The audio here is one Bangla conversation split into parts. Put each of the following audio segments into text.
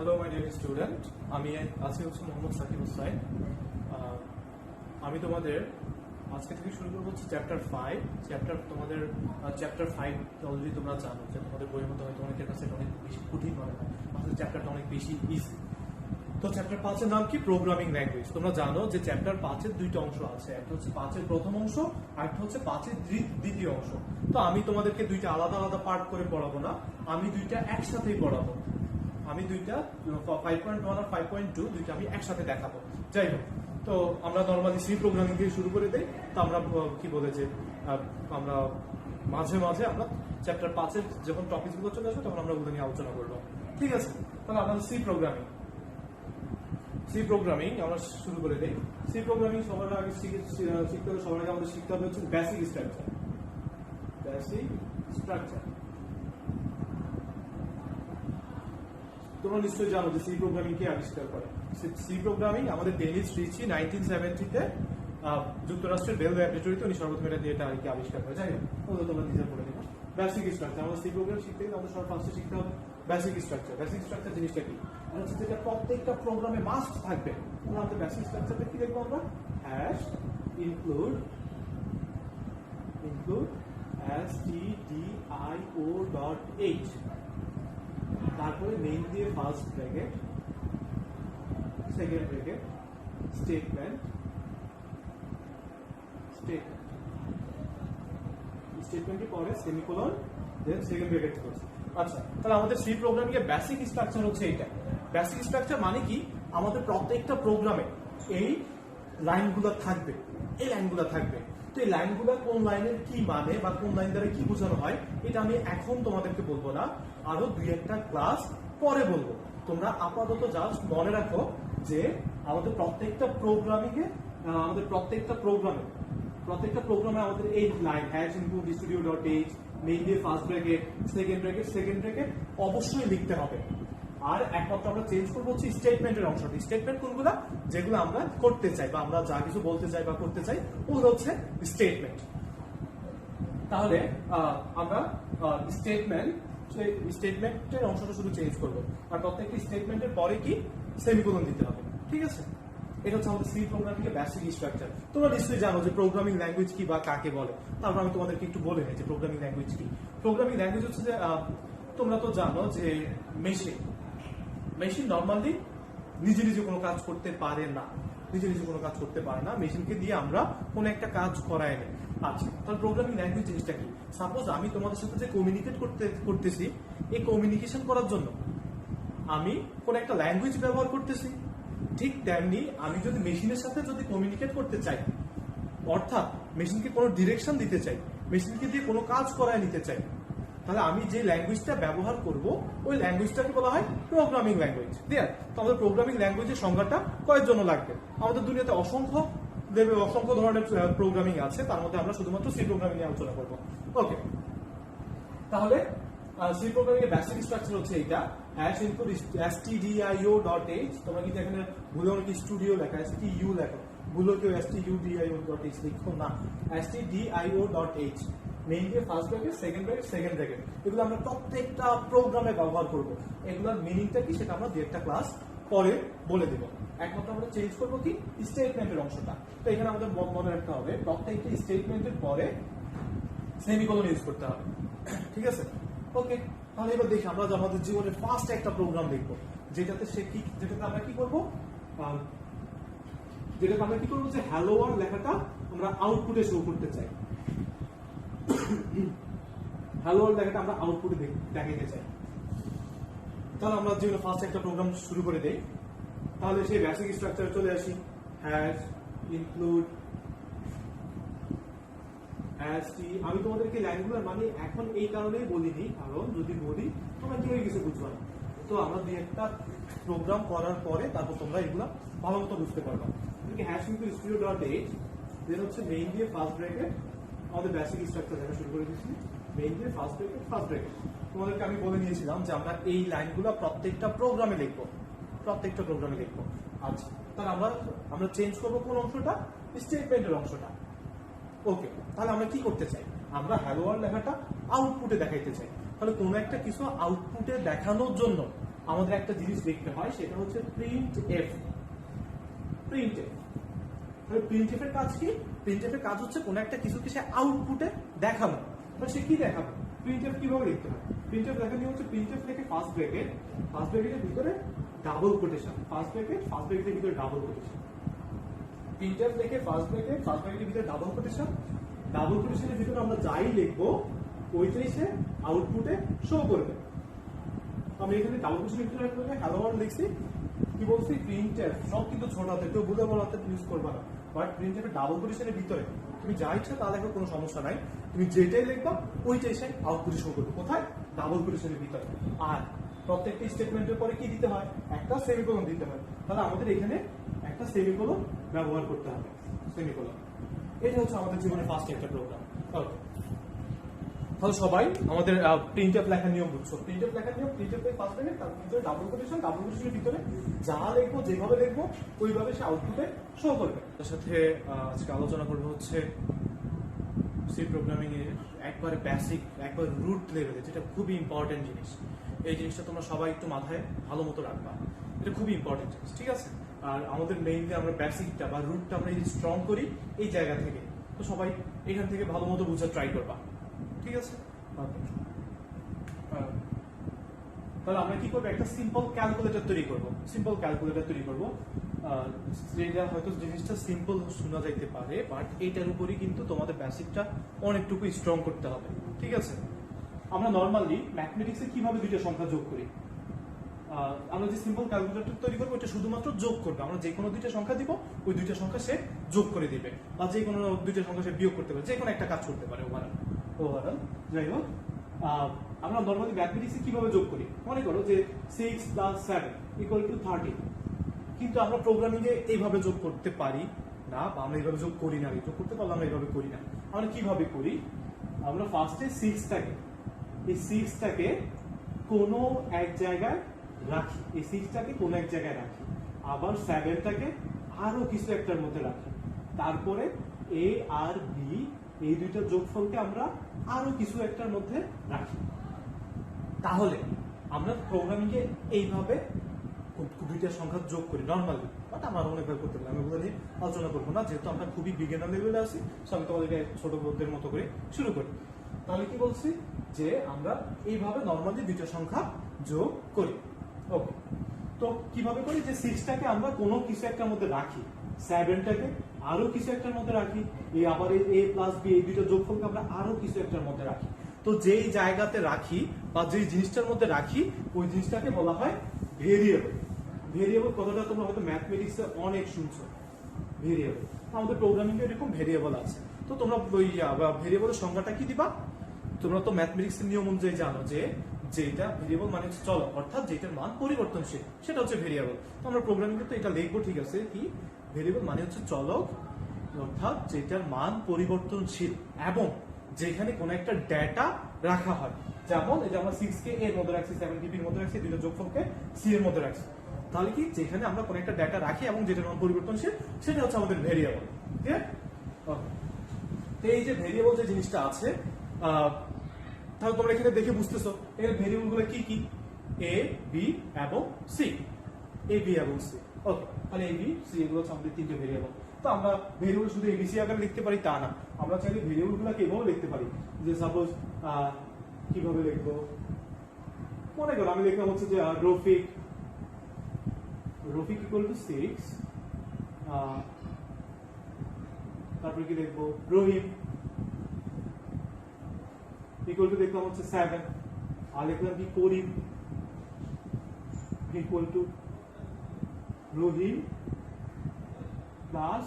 হ্যালো মাই ডিয়ার স্টুডেন্ট, আমি আজকে হচ্ছে মোহাম্মদ সাকিব হুসাইন। আমি তোমাদের আজকে থেকে শুরু করবো হচ্ছে চ্যাপ্টার 5। তোমাদের চ্যাপ্টার 5 অলরেডি তোমরা জানো যে তোমাদের বইয়ের মধ্যে হয়তো অনেকের কাছে অনেক বেশি কঠিন মনে হয়, আসলে চ্যাপ্টারটা অনেক বেশি ইজি। তো চ্যাপ্টার 5 এর নাম কি? Programming language. তোমরা জানো যে চ্যাপ্টার 5 এর দুইটা অংশ আছে, একটা হচ্ছে 5 এর প্রথম অংশ আর একটা হচ্ছে 5 এর দ্বিতীয় অংশ। তো আমি তোমাদেরকে দুইটা আলাদা আলাদা পার্ট করে পড়াবো না, আমি দুইটা একসাথেই পড়াবো। আমি দুইটা 5.1 আর 5.2 দুইটা আমি একসাথে দেখাবো। যাই হোক, তো আমরা নর্মালি সি প্রোগ্রামিং দিয়ে শুরু করে দেই। তো আমরা কি বলে যে আমরা মাঝে মাঝে আমরা চ্যাপ্টার 5 এর যখন টপিকগুলো চলে আসবে তখন আমরা ওগুলো নিয়ে আলোচনা করবো। ঠিক আছে, তাহলে আমাদের সি প্রোগ্রামিং আমরা শুরু করে দেই। সি প্রোগ্রামিং সবার আগে শিখতে হবে, সবার আগে আমাদের শিখতে হবে হচ্ছে বেসিক স্ট্রাকচার। তোমরা নিশ্চয়ই জানো যে সি প্রোগ্রামিং কে আবিষ্কার করে। সি প্রোগ্রামিং আমাদের ডেনিস রিচি 1970-তে যুক্তরাষ্ট্রের বেল ল্যাবরেটরিতে উনি সর্বপ্রথম এটা দিয়ে এটা আবিষ্কার করে। যাই হোক, তোমরা নিজে পড়ে নিবো। বেসিক স্ট্রাকচার আমাদের সি প্রোগ্রাম শিখতে গেলে আমাদের সবার ফার্স্টে শিখতে হবে বেসিক স্ট্রাকচার জিনিসটা কি? হচ্ছে যেটা প্রত্যেকটা প্রোগ্রামে মাস্ট থাকবে। আমাদের বেসিক স্ট্রাকচারটা কি দেখবো আমরা? হ্যাশ ইনক্লুড stdio.h, তারপরে মেইন দিয়ে ফার্স্ট ব্র্যাকেট, সেকেন্ড ব্র্যাকেট, স্টেটমেন্টের পরে semicolon, then second bracket close. আচ্ছা, তাহলে আমাদের সি প্রোগ্রামিং এর বেসিক স্ট্রাকচার হচ্ছে এইটা। বেসিক স্ট্রাকচার মানে কি? আমাদের প্রত্যেকটা প্রোগ্রামে এই লাইনগুলো থাকবে, তো এই লাইনগুলো কোন লাইনের কি মানে বা কোন লাইন দ্বারা কি বোঝানো হয় এটা আমি এখন তোমাদেরকে বলবো না, আরো দুই একটা ক্লাস পরে বলবো। তোমরা আপাতত জাস্ট মনে রাখো যে আমাদের প্রত্যেকটা প্রোগ্রামে আমাদের এই line hash include stdio.h, main দিয়ে ফার্স্ট ব্র্যাকেট, সেকেন্ড ব্র্যাকেট অবশ্যই লিখতে হবে। আর একমাত্র আমরা চেঞ্জ করবো হচ্ছে স্টেটমেন্টের অংশটা। স্টেটমেন্ট কোনগুলা? যেগুলো আমরা করতে চাই বা আমরা যা কিছু বলতে চাই বা করতে চাই ওগুলো হচ্ছে স্টেটমেন্ট। তাহলে আমরা স্টেটমেন্টের অংশটা শুধু চেঞ্জ করবো, আর প্রত্যেকটি স্টেটমেন্টের পরে কি সেমিকোলন দিতে হবে। ঠিক আছে, এটা হচ্ছে আমাদের সি প্রোগ্রামিং এর বেসিক স্ট্রাকচার। তোমরা নিশ্চয়ই জানো যে প্রোগ্রামিং ল্যাঙ্গুয়েজ কি বা কাকে বলে। তারপর আমি তোমাদেরকে একটু বলে নিই যে প্রোগ্রামিং ল্যাঙ্গুয়েজ কি। প্রোগ্রামিং ল্যাঙ্গুয়েজ হচ্ছে যে তোমরা তো জানো যে মেশিন নর্মালি নিজে নিজে কোনো কাজ করতে পারে না, মেশিনকে দিয়ে আমরা কোনো একটা কাজ করাই না। আচ্ছা, তাহলে প্রোগ্রামিং ল্যাঙ্গুয়েজ জিনিসটা কি? সাপোজ আমি তোমাদের সাথে যে কমিউনিকেট করতেছি, এই কমিউনিকেশন করার জন্য আমি কোন একটা ল্যাঙ্গুয়েজ ব্যবহার করতেছি। ঠিক তেমনি আমি যদি মেশিনের সাথে যদি কমিউনিকেট করতে চাই, অর্থাৎ মেশিনকে কোনো ডিরেকশন দিতে চাই, মেশিনকে দিয়ে কোনো কাজ করায় নিতে চাই, তাহলে আমি যে ল্যাঙ্গুয়েজটা ব্যবহার করব ওই ল্যাঙ্গুয়েজটাকে বলা হয় প্রোগ্রামিং ল্যাঙ্গুয়েজ। ক্লিয়ার? তো আমাদের প্রোগ্রামিং ল্যাঙ্গুয়েজের সংজ্ঞাটা কয়ের জন্য লাগবে? আমাদের দুনিয়াতে অসংখ্য ধরনের প্রোগ্রামিং আছে, তার মধ্যে আমরা শুধুমাত্র সি প্রোগ্রামিং নিয়ে আলোচনা করবো। ওকে, তাহলে সি প্রোগ্রামিং এর বেসিক স্ট্রাকচার হচ্ছে এইটা। হ্যাশ ইনপুট stdio.h, তোমরা কিন্তু এখানে ভুলেও নাকি স্টুডিও লেখা, STU লেখো, ভুলেও কেউ stdio.h লিখো না, stdio.h, মেইন দিয়ে ফার্স্ট ব্র্যাকেট, সেকেন্ড ব্র্যাকেট, এগুলো আমরা প্রত্যেকটা প্রোগ্রামে ব্যবহার করব। এগুলোর মিনিংটা কি সেটা আমরা দু একটা ক্লাস পরে বলে দেব। একমাত্র আমরা চেঞ্জ করবো কি স্টেটমেন্টের অংশটা। তো এখানে আমাদের মনে রাখতে হবে প্রত্যেকটা স্টেটমেন্টের পরে সেমিকোলন ইউজ করতে হবে। ঠিক আছে, ওকে। তাহলে এবার দেখি আমরা আমাদের জীবনের ফার্স্ট একটা প্রোগ্রাম দেখবো যেটাতে আমরা কি করবো যে হ্যালো ওয়ার্ল্ড লেখাটা আমরা আউটপুটে শো করতে চাই। হ্যালো ওয়ার্ল্ড লেখাটা আমরা আউটপুটে দেখাতে চাই। তাহলে আমরা জীবনে ফার্স্ট একটা প্রোগ্রাম শুরু করে দেই। তাহলে সেই বেসিক স্ট্রাকচারে চলে আসি। হ্যাশ ইনক্লুড আমি তোমাদেরকে লাইনগুলো মানে এখন এই কারণেই বলিনি, কারণ যদি বলি তোমরা কেউ কিছু বুঝবে না। তো আমরা দুই একটা প্রোগ্রাম করার পরে তারপর তোমরা এগুলো ভালো মতো বুঝতে পারবা। হ্যাশ ইনক্লুড stdio.h, দেন হচ্ছে মেইন দিয়ে ফার্স্ট ব্র্যাকেট, আমাদের বেসিক স্ট্রাকচার দেখা শুরু করে দিচ্ছি। মেইন দিয়ে ফার্স্ট ব্র্যাকেট তোমাদেরকে আমি বলে নিয়েছিলাম যে আমরা এই লাইনগুলো প্রত্যেকটা প্রোগ্রামে লিখবো। আচ্ছা, তাহলে আমরা চেঞ্জ করবো কোন অংশটা? স্টেটমেন্টের অংশটা। ওকে, তাহলে আমরা কি করতে চাই? আমরা হ্যালো ওয়ার্ল্ড লেখাটা আউটপুটে দেখাইতে চাই। তাহলে কোনো একটা কিছু আউটপুটে দেখানোর জন্য আমাদের একটা জিনিস দেখতে হয়, সেটা হচ্ছে প্রিন্ট এফ। প্রিন্ট এফ, তাহলে প্রিন্ট এফ এর কাজ কি? প্রিন্ট এফ এর কাজ হচ্ছে কোন একটা কিছু সে আউটপুটে দেখানো। তাহলে সে কি দেখাবে? প্রিন্ট এফ কিভাবে লিখতে হয়? প্রিন্ট এফ লেখা নিয়ে হচ্ছে প্রিন্ট এফ থেকে ফার্স্ট ব্র্যাকেটের ভিতরে ডাবল কোটেশন, ফার্স্ট ব্র্যাকেটের ভিতরে ডাবল কোটেশন। প্রিন্ট এফ লিখে ফার্স্ট ব্র্যাকেটের ভিতরে ডাবল কোটেশনের ভিতরে আমরা যাই লিখবো ওইটাই সে আউটপুটে শো করবে। আমি এখানে ডাবল কোটেশনের ভিতরে হ্যালো ওয়ার্ল্ড লিখছি, কি বলছি? প্রিন্ট এফ, সব কিন্তু ছোট হাতে, কেউ বুঝে বড় হাতে ইউজ করবা না, বাট প্রিন্ট এফের ডাবল কোটেশনের ভিতরে তুমি যা ইচ্ছা তা লেখো, কোনো সমস্যা নাই। তুমি যেটাই লিখবা ওইটাই সে আউটপুটে শো করবে। কোথায়? ডাবল কোটেশনের ভিতরে। আর প্রত্যেকটা স্টেটমেন্টের পরে কি দিতে হয়? একটা সেমিকোলন দিতে হয়। তাহলে আমাদের এখানে একটা সেমিকোলন ব্যবহার করতে হবে, সেমিকোলন। এটা হচ্ছে আমাদের জীবনের ফার্স্ট একটা প্রোগ্রাম। ওকে, তাহলে সবাই আমাদের প্রিন্ট এফ লেখার নিয়ম বুঝছো? প্রিন্ট এফ লেখার নিয়ম, প্রিন্ট এফ ফার্স্ট ব্র্যাকেট, তার ভিতরে ডাবল কোটেশনের ভিতরে যা লিখবো, যেভাবে লিখবো ওইভাবে সে আউটপুটে শো করবে। তার সাথে আজকে আলোচনা করবো হচ্ছে সি প্রোগ্রামিং এর একবারে বেসিক, একবার রুট লেভেলে, যেটা খুবই ইম্পর্টেন্ট জিনিস। এই জিনিসটা তোমরা সবাই একটু মাথায় ভালো মতো রাখবা, এটা খুবই ইম্পর্টেন্ট জিনিস, ঠিক আছে? আর আমাদের মেইনলি আমরা বেসিকটা বা রুটটা আমরা স্ট্রং করি এই জায়গা থেকে, তো সবাই এখান থেকে ভালো মতো বোঝার ট্রাই করবা, ঠিক আছে? তাহলে আমরা কি করবো? একটা সিম্পল ক্যালকুলেটর তৈরি করবো। যেটা হয়তো জিনিসটা সিম্পল শোনা যাইতে পারে, বাট এইটার উপরই কিন্তু তোমাদের বেসিকটা অনেকটুকু স্ট্রং করতে হবে, ঠিক আছে? আমরা নর্মালি ম্যাথমেটিক্সে কিভাবে দুইটা সংখ্যা যোগ করি? আমরা যে সিম্পল ক্যালকুলেটর তৈরি করবো, এটা শুধুমাত্র যোগ করবে। আমরা যে কোনো দুইটা সংখ্যা দিব, ওই দুইটা সংখ্যা সে যোগ করে দিবে, বা যে কোনো দুইটা সংখ্যা সে বিয়োগ করতে পারে, যে কোনো একটা কাজ করতে পারে। ওভারঅল যাই হোক, আমরা নর্মালি ম্যাথমেটিক্সে কিভাবে যোগ করি? মনে করো যে 6 + 7 = 30, কিন্তু আমরা প্রোগ্রামিং এ এইভাবে যোগ করতে পারি না, বা আমরা এইভাবে যোগ করি না। যোগ করতে পারলে আমরা এইভাবে করি না। আমরা কিভাবে করি? আমরা ফার্স্টে 6টাকে কোনো এক জায়গায় রাখি, আবার 7টাকে আরো কিছু একটার মধ্যে রাখি, তারপরে এ আর বি এই দুইটা যোগফলকে আমরা আরো কিছু একটার মধ্যে রাখি। তাহলে আমরা প্রোগ্রামিং এ এইভাবে দুইটা সংখ্যা যোগ করি নর্মালি, বাট আমরা অনেকভাবে করতে পারি। আমি ওগুলো নিয়ে আলোচনা করবো না, যেহেতু আমরা খুবই বিগিনার লেভেলে আছি। আমি তোমাদেরকে ছোট বোধদের মতো করে শুরু করি। তাহলে কি বলছি? যে আমরা এইভাবে নর্মালি দুইটা সংখ্যা যোগ করি। ওকে, তো কিভাবে করি? যে 6টাকে আমরা কোনো কিছু একটার মধ্যে রাখি, 7টাকে আরো কিছু একটার মধ্যে রাখি, আবার a + b এই দুইটা যোগফলকে আমরা আরো কিছু একটার মধ্যে রাখি। তো যেই জায়গাতে রাখি বা যেই জিনিসটার মধ্যে রাখি, ওই জিনিসটাকে বলা হয় ভেরিয়েবল। ভেরিয়েবল কথাটা তোমরা হয়তো ম্যাথমেটিক্সে অনেক শুনছো, ভেরিয়েবল। আমাদের প্রোগ্রামিং এ এরকম ভেরিয়েবল আছে। তো তোমরা ওই ভেরিয়েবলের সংজ্ঞাটা কি দিবা? তোমরা তো ম্যাথমেটিক্সের নিয়ম অনুযায়ী জানো যে যেটা ভেরিয়েবল মানে চলক, অর্থাৎ যেটার মান পরিবর্তনশীল, সেটা হচ্ছে ভেরিয়েবল। তো আমরা প্রোগ্রামিং এ তো এটা লিখবো, ঠিক আছে? কি ভেরিয়েবল মানে হচ্ছে চলক, অর্থাৎ যেটার মান পরিবর্তনশীল এবং যেখানে কোনো একটা ডেটা রাখা হয়। যেমন এই যে আমরা 6কে এর মধ্যে রাখছি, 7কে বি এর মধ্যে রাখছি, দুটো যোগফলকে সি এর মধ্যে রাখছি। তাহলে কি, যেখানে আমরা কোনো একটা ডেটা রাখি এবং যেটার মান পরিবর্তনশীল, সেটা হচ্ছে আমাদের ভেরিয়েবল। ঠিক আছে? তো এই যে ভেরিয়েবল যে জিনিসটা আছে, তাহলে তোমরা এখানে দেখে বুঝতেছো এর ভেরিয়েবল গুলো কি কি? এ, বি এবং সি। এ, বি এবং সি। ওকে, তাহলে এ, বি, সি এগুলো হচ্ছে আমাদের তিনটে ভেরিয়েবল। তো আমরা ভেরিয়েবল শুধু এবিসি আকারে লিখতে পারি তা না, আমরা চাইলে ভেরিয়েবল গুলোকে এভাবে লিখতে পারি। যে সাপোজ কিভাবে লিখবো? মনে করো আমি লিখলাম হচ্ছে যে রফিক = 6, তারপরে কি লিখবো? রহিম দেখলাম হচ্ছে 7, আর লিখলাম কি? করিম রহিম প্লাস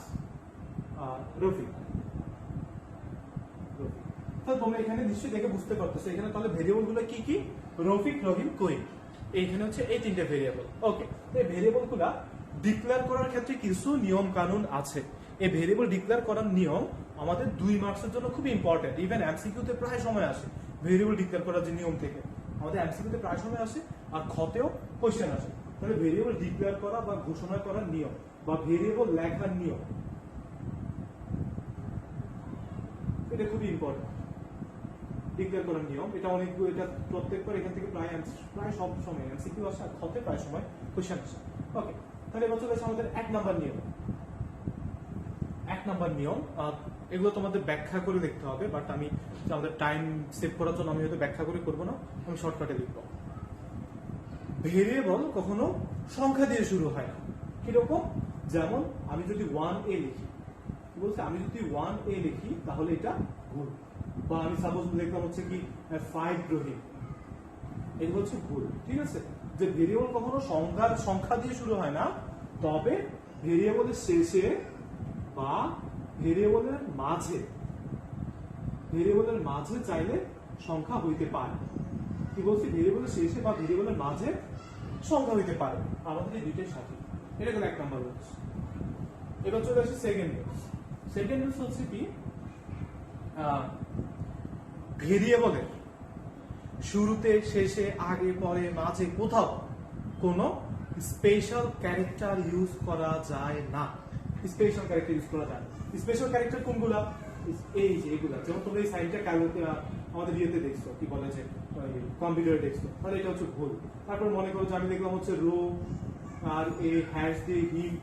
রফিক। তাহলে তোমরা এখানে নিশ্চয়ই দেখে বুঝতে পারতেছো এখানে তাহলে ভেরিয়েবল গুলো কি কি? রফিক, রহিম, করিম। এইখানে হচ্ছে এই তিনটে ভেরিয়েবল। ওকে, এই ভেরিয়েবল গুলা ডিক্লেয়ার করার ক্ষেত্রে কিছু নিয়ম কানুন আছে। এই ভেরিয়েবল ডিক্লেয়ার করার নিয়ম আমাদের 2 মার্কসের জন্য খুব ইম্পর্টেন্ট। ইভেন এমসিকিউতে প্রায় সময় আসে ভেরিয়েবল ডিক্লেয়ার করার যে নিয়ম থেকে, আমাদের এমসিকিউতে প্রায় সময় আসে, আর খতেও কোশ্চেন আসে। তাহলে ভেরিয়েবল ডিক্লেয়ার করা বা ঘোষণা করার নিয়ম বা ভেরিয়েবল লেখার নিয়ম, এটা খুবই ইম্পর্টেন্ট। ডিক্লেয়ার করার নিয়ম। এটা এটা প্রত্যেকবার এখান থেকে প্রায় সব সময় এমসিকিউ আসে, আর হতে প্রায় সময় কোশ্চেন আসে। ওকে, তাহলে এবার চলে আসে আমাদের 1 নাম্বার নিয়ম। 1 নাম্বার নিয়ম, এগুলো তোমাদের ব্যাখ্যা করে দেখতে হবে, বাট আমি আমাদের টাইম সেভ করার জন্য আমি হয়তো ব্যাখ্যা করে করবো না, আমি শর্টকাটে লিখবো। ভেরিয়েবল কখনো সংখ্যা দিয়ে শুরু হয় না। কিরকম? যেমন আমি যদি 1a লিখি, কি বলছে, আমি যদি 1a লিখি তাহলে এটা ভুল। বা আমি সাপোজ লিখলাম হচ্ছে কি 5 রহিম, এগুলো হচ্ছে ভুল। ঠিক আছে, যে ভেরিয়েবল কখনো সংখ্যা দিয়ে শুরু হয় না, তবে ভেরিয়েবলের শেষে বা ভেরিয়েবলের মাঝে চাইলে সংখ্যা হইতে পারে। কি বলছি, ভেরিয়েবলের শেষে বা ভেরিয়েবলের মাঝে সংখ্যা হইতে পারে। আমাদের এই দুইটাই সঠিক। এটা গেল 1 নাম্বার রুলস। এবার চলে আসে সেকেন্ড রুলস। সেকেন্ড রুলস হচ্ছে কি, ভেরিয়েবলের শুরুতে, শেষে, আগে, পরে, মাঝে কোথাও কোনো স্পেশাল ক্যারেক্টার ইউজ করা যায় না। স্পেশাল ক্যারেক্টার ইউজ করা যায় না। স্পেশাল ক্যারেক্টার কোনগুলা? এই যে এগুলা, যেমন তোমরা এই সাইনটা আমাদের ইয়েতে দেখছো, কি বলে যে কম্পিউটারে দেখছো, তাহলে এটা হচ্ছে ভুল। তারপর মনে করো যে আমি দেখলাম হচ্ছে রো আর এ হ্যাশ দিয়ে হিম,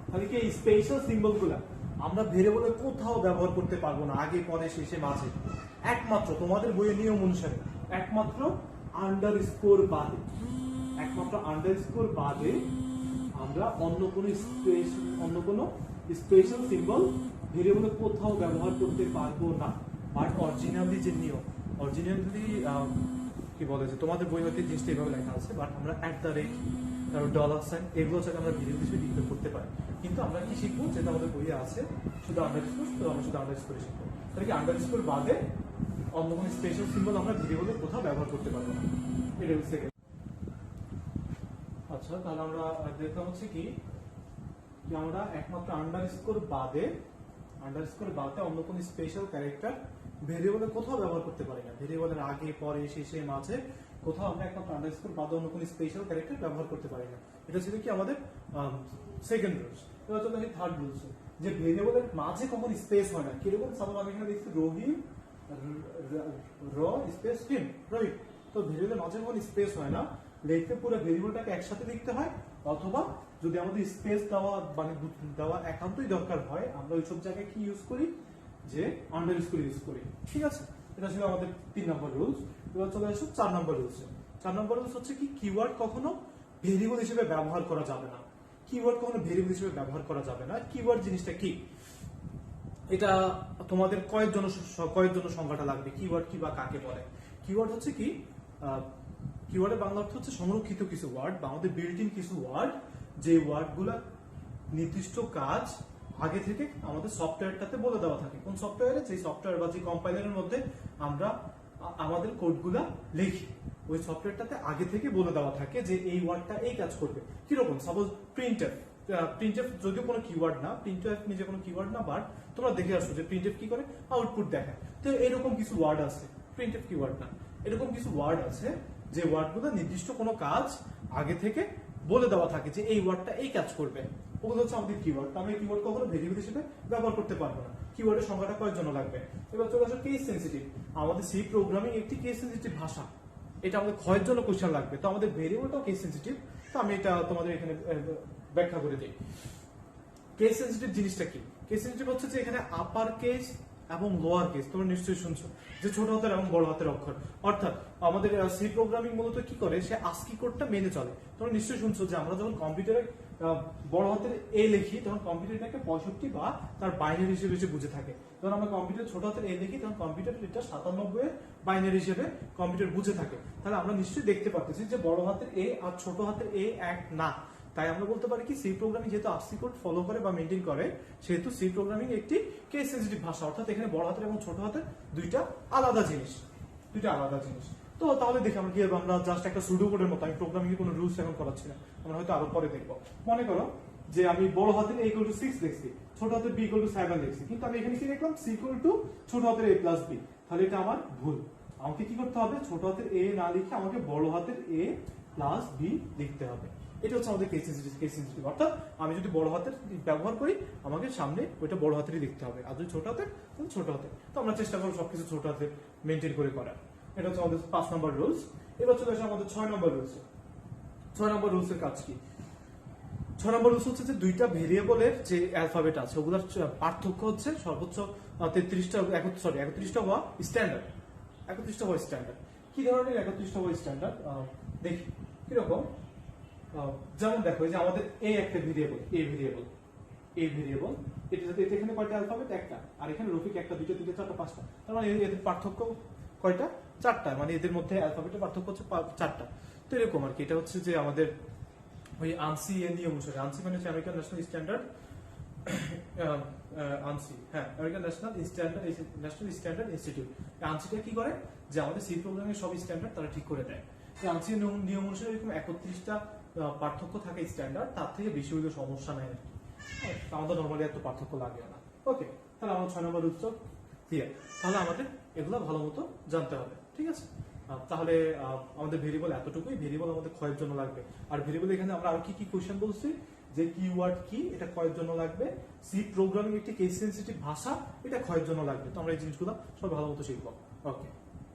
তাহলে কি এই স্পেশাল সিম্বল গুলা আমরা ভেরিয়েবলে কোথাও ব্যবহার করতে পারবো না, আগে, পরে, শেষে, মাঝে। একমাত্র তোমাদের বইয়ের নিয়ম অনুসারে একমাত্র আন্ডারস্কোর বাদে আমরা অন্য কোনো স্পেশাল সিম্বল ভেরিয়েবলে কোথাও ব্যবহার করতে পারবো না। বাট অরিজিনালি যে নিয়ম, কি বলে যে তোমাদের বই হতে জিনিসটা এভাবে লেখা আছে, বাট আমরা @ তারপর $, এগুলো হচ্ছে আমরা ভেরিয়েবল হিসেবে ডিক্লেয়ার করতে পারি। কিন্তু আমরা কি শিখবো, যেটা আমাদের বইয়ে আছে শুধু আন্ডারস্কোর, তো আমরা শুধু আন্ডারস্কোর শিখবো। তাহলে কি আন্ডারস্কোর বাদে অন্য কোনো স্পেশাল সিম্বল আমরা ভেরিয়েবলে কোথাও ব্যবহার করতে পারবো না। এটা হচ্ছে আচ্ছা, তাহলে আমরা দেখলাম হচ্ছে কি আমরা একমাত্র আন্ডারস্কোর বাদে অন্য কোনো স্পেশাল ক্যারেক্টার ভেরিয়েবলে কোথাও ব্যবহার করতে পারি না। ভেরিয়েবলের আগে, পরে, শেষে, মাঝে কোথাও আমরা একমাত্র আন্ডারস্কোর বাদে অন্য কোনো স্পেশাল ক্যারেক্টার ব্যবহার করতে পারি না। এটা ছিল কি আমাদের সেকেন্ড রুলস। এবার চলে আসি থার্ড রুলস, যে ভেরিয়েবলের মাঝে কখন স্পেস হয় না। কিরকম? সাপোজ আমি এখানে দেখছি রহিম, স্পেস হিম, রহিম। তো ভেরিয়েবলের মাঝে কখন স্পেস হয় না, লিখতে পুরো ভেরিয়েবলটাকে একসাথে লিখতে হয়, অথবা যদি আমাদের স্পেস দেওয়া একান্তই দরকার হয়, আমরা ওইসব জায়গায় কি ইউজ করি, যে আন্ডারস্কোর ইউজ করি। ঠিক আছে, এটা ছিল আমাদের 3 নম্বর রুলস। এবার চলে আসো 4 নম্বর রুলস। 4 নম্বর রুলস হচ্ছে কি, কিওয়ার্ড কখনো ভেরিয়েবল হিসেবে ব্যবহার করা যাবে না। কিওয়ার্ড জিনিসটা কি, এটা তোমাদের কয়ের জন্য সংজ্ঞাটা লাগবে। কিওয়ার্ড কি বা কাকে বলে? কিওয়ার্ড হচ্ছে কি, কিওয়ার্ডের বাংলা অর্থ হচ্ছে সংরক্ষিত কিছু ওয়ার্ড বা আমাদের বিল্ট ইন কিছু ওয়ার্ড, যে ওয়ার্ডগুলা নির্দিষ্ট কাজ আগে থেকে আমাদের সফটওয়্যারটাতে বলে দেওয়া থাকে। কোন সফটওয়্যারে? যে সফটওয়্যার বা যে কম্পাইলারের মধ্যে আমরা আমাদের কোডগুলা লিখি, ওই সফটওয়্যারটাতে আগে থেকে বলে দেওয়া থাকে যে এই ওয়ার্ডটা এই কাজ করবে। কিরকম? সাপোজ প্রিন্টএফ যদিও কোনো কিওয়ার্ড না, প্রিন্টএফ নিজে কোনো কিওয়ার্ড না, বাট তোমরা দেখে আসো যে প্রিন্টএফ কি করে, আউটপুট দেখায়। তো এরকম কিছু ওয়ার্ড আছে, প্রিন্টএফ কিওয়ার্ড না, এরকম কিছু ওয়ার্ড আছে যে ওয়ার্ডগুলো নির্দিষ্ট কোনো কাজ আগে থেকে বলে দেওয়া থাকে যে এই ওয়ার্ডটা এই কাজ করবে, ওগুলো হচ্ছে আমাদের কিওয়ার্ড। আমি কিওয়ার্ড কখনো ভেরিয়েবল হিসেবে ব্যবহার করতে পারবো না। কিওয়ার্ডের সংখ্যাটা কয়ের জন্য লাগবে? এবার চলে আসো কেস সেনসিটিভ। আমাদের সি প্রোগ্রামিং একটি কেস সেনসিটিভ ভাষা, এটা আমাদের ক্ষয়ের জন্য কোশ্চেন লাগবে। তো আমাদের ভেরিয়েবলটাও কেস সেনসিটিভ, তো আমি এটা তোমাদের এখানে ব্যাখ্যা করে দিই। কেস সেনসিটিভ জিনিসটা কি? কেস সেনসিটিভ হচ্ছে যে এখানে আপার কেস এবং লোয়ার কেস, তোমরা নিশ্চয়ই শুনছো যে ছোট হাতের এবং বড় হাতের অক্ষর। অর্থাৎ আমাদের সি প্রোগ্রামিং মূলত কি করে, সে আস্কি কোডটা মেনে চলে। তোমরা নিশ্চয়ই শুনছো যে আমরা যখন কম্পিউটারে বড় হাতের এ লিখি, তখন কম্পিউটারটাকে 65 বা তার বাইনারি হিসেবে বুঝে থাকে। যখন আমরা কম্পিউটার ছোট হাতের এ লিখি, তখন কম্পিউটার এটা 97 এর বাইনারি হিসেবে কম্পিউটার বুঝে থাকে। তাহলে আমরা নিশ্চয়ই দেখতে পাচ্ছি যে বড় হাতের এ আর ছোট হাতের এ এক না। তাই আমরা বলতে পারি কি, সি প্রোগ্রামিং যেহেতু আস্কি কোড ফলো করে বা মেনটেন করে, সেহেতু সি প্রোগ্রামিং একটি কেস সেনসিটিভ ভাষা। অর্থাৎ এখানে বড় হাতের এবং ছোট হাতের দুইটা আলাদা জিনিস। তো তাহলে দেখি আমরা কি আমরা জাস্ট একটা সুডো কোডের মতো, আমি প্রোগ্রামিং এর কোনো রুলস এখন করাচ্ছি না, আমরা হয়তো আরো পরে দেখবো। মনে করো যে আমি বড় হাতের a = 6 লিখছি, ছোট হাতের b = 7 লিখছি, কিন্তু আমি এখানে কি লিখলাম, c = ছোট হাতের a + b। তাহলে এটা আমার ভুল। আমাকে কি করতে হবে, ছোট হাতের a না লিখে আমাকে বড় হাতের a + b লিখতে হবে। এটা হচ্ছে আমাদের কেস সেন্সিটিভ, অর্থাৎ আমি যদি বড় হাতের ব্যবহার করি আমাকে সামনে ওইটা বড় হাতেরই দেখতে হবে, আর যদি ছোট হাতের তাহলে ছোট হাতের। তো আমরা চেষ্টা করবো সবকিছু ছোট হাতে মেনটেন করে করার। এটা হচ্ছে আমাদের 5 নম্বর রুলস। এবার চলে আসে আমাদের 6 নম্বর রুলস। 6 নম্বর রুলসের কাজ কি? 6 নম্বর রুলস হচ্ছে যে দুইটা ভেরিয়েবলের যে অ্যালফাবেট আছে ওগুলোর পার্থক্য হচ্ছে সর্বোচ্চ 33টা হওয়া স্ট্যান্ডার্ড। 31টা হওয়া স্ট্যান্ডার্ড। কি ধরনের 31টা হওয়া স্ট্যান্ডার্ড দেখি কিরকম। যেমন দেখো এই যে আমাদের এই একটা ভেরিয়েবল, এটা এখানে কয়টা অ্যালফাবেট? একটা। আর এখানে রফিক একটা, দুইটা, তিনটা, চারটা, পাঁচটা। তার মানে এদের পার্থক্য কয়টা? 4টা। মানে এদের মধ্যে অ্যালফাবেটের পার্থক্য হচ্ছে 4টা। তো এরকম আর কি। এটা হচ্ছে যে আমাদের ওই আনসি এর নিয়ম অনুসারে, আনসি মানে হচ্ছে আমেরিকান ন্যাশনাল স্ট্যান্ডার্ড, আনসি, হ্যাঁ, আমেরিকান ন্যাশনাল স্ট্যান্ডার্ড ইনস্টিটিউট। আনসিটা কি করে যে আমাদের সি প্রোগ্রামের সব স্ট্যান্ডার্ড তারা ঠিক করে দেয়। আনসি নিয়ম অনুসারে এরকম 31টা পার্থক্য থাকে স্ট্যান্ডার্ড, তার থেকে বেশি হইলে সমস্যা নাই আর কি। আমাদের নর্মালি এত পার্থক্য লাগে না। ওকে, তাহলে আমার 6 নম্বর রুলস ক্লিয়ার। তাহলে আমাদের এগুলো ভালো মতো জানতে হবে, ঠিক আছে? তাহলে আমাদের ভেরিয়েবল এতটুকুই। ভেরিয়েবল আমাদের ক্ষয়ের জন্য লাগবে। আর ভেরিয়েবল এখানে আমরা আর কি কি কোশ্চেন বলছি, যে কিওয়ার্ড কি, এটা ক্ষয়ের জন্য লাগবে। সি প্রোগ্রামিং একটি কেস সেনসিটিভ ভাষা, এটা ক্ষয়ের জন্য লাগবে। তো আমরা এই জিনিসগুলো সব ভালো মতো শিখবো। ওকে।